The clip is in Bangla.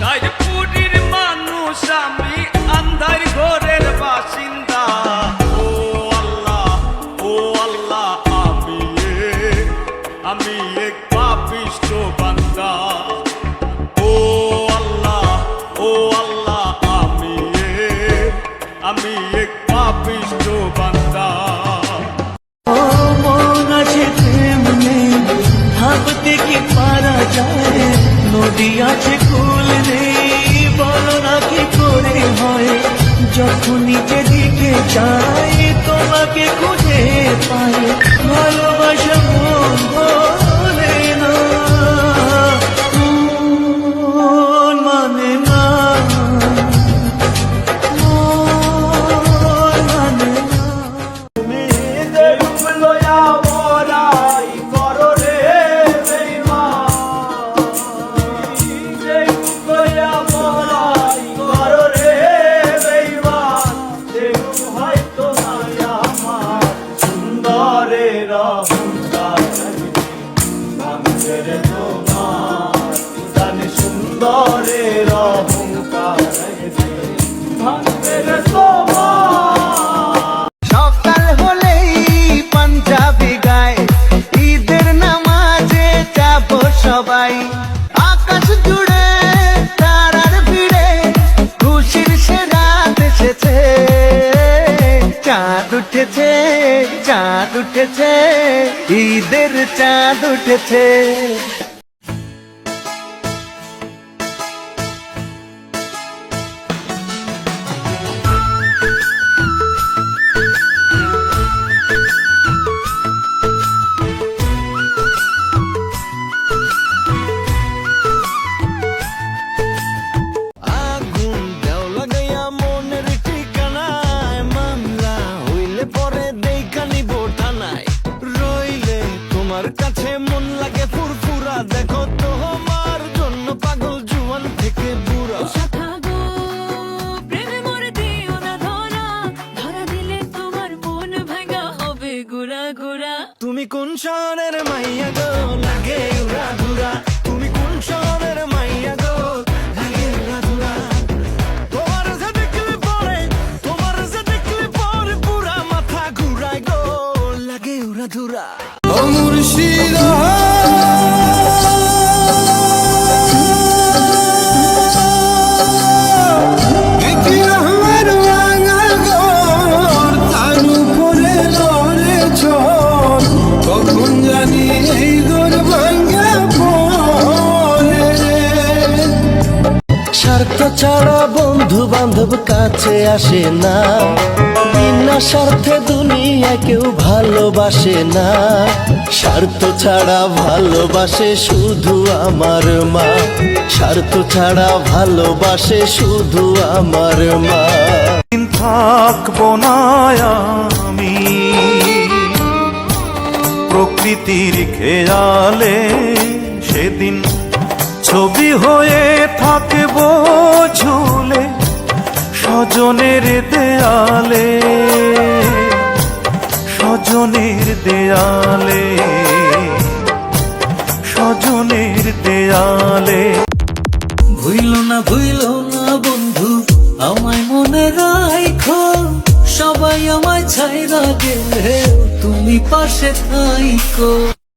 চাঁদপুরের মানুষ আমি, আন্ধার ঘরের বাসিন্দা। ও আল্লাহ, ও আল্লাহ, আমি এক পাপিষ্ঠ বান্দা। ও আল্লাহ, ও আল্লাহ, আমি এক পাপিষ্ঠ বান্দা। মন আছে প্রেম নেই, ভাবতে কি পারা যায়, নদী আছে কুল নেই, বলো না কি করে হয়, যখনই যেদিকে চাই তোমাকে খুঁজে পাই, ভালোবাসা মন বলে না, মন মানে না, মন মানে না। সুন্দরের অহংকার ভাঙবে তোমার। সকাল হলেই পাঞ্জাবি গায়, ঈদের নামাজে যাব সবাই, আকাশ জুড়ে তারার ভিড়ে খুশির সে রাত এসেছে, চাঁদ উঠেছে, চাঁদ উঠেছে, ঈদের চাঁদ উঠেছে। কাছে মন লাগে ফুরফুরা, দেখো তোমার জন্য পাগল জুয়ান থেকে বুড়া। প্রেমে মরে দিও না ধরা, ধরা দিলে তোমার মন ভাঙা হবে গুড়া গুড়া। তুমি কোন শহরের মাইয়া গো, লাগে উড়া ধুরা, তুমি কোন শহরের মাইয়া গো, লাগে উড়া ধুরা। তোমার যে দেখলে পরে, তোমার যে দেখলে পরে পুরা মাথা ঘুরায় গো, লাগে উড়া ধুরা। ও মুর্শিদা স্বার্থ ছাড়া বন্ধু বান্ধব কাছে আসে না, বিনা স্বার্থে দুনিয়া কেউ ভালোবাসে না, স্বার্থ ছাড়া ভালোবাসে শুধু আমার মা, স্বার্থ ছাড়া ভালোবাসে শুধু আমার মা। থাকবো না আমি প্রকৃতির খেয়ালে, সেদিন ছবি হয়ে থাকবো ঝুলে স্বজনের দেয়ালে, স্বজনের দেয়ালে, স্বজনের দেয়ালে। ভুইল না বন্ধু আমায় মনে রাখো, সবাই আমায় ছাইরা গেলে তুমি পাশে থাইকো।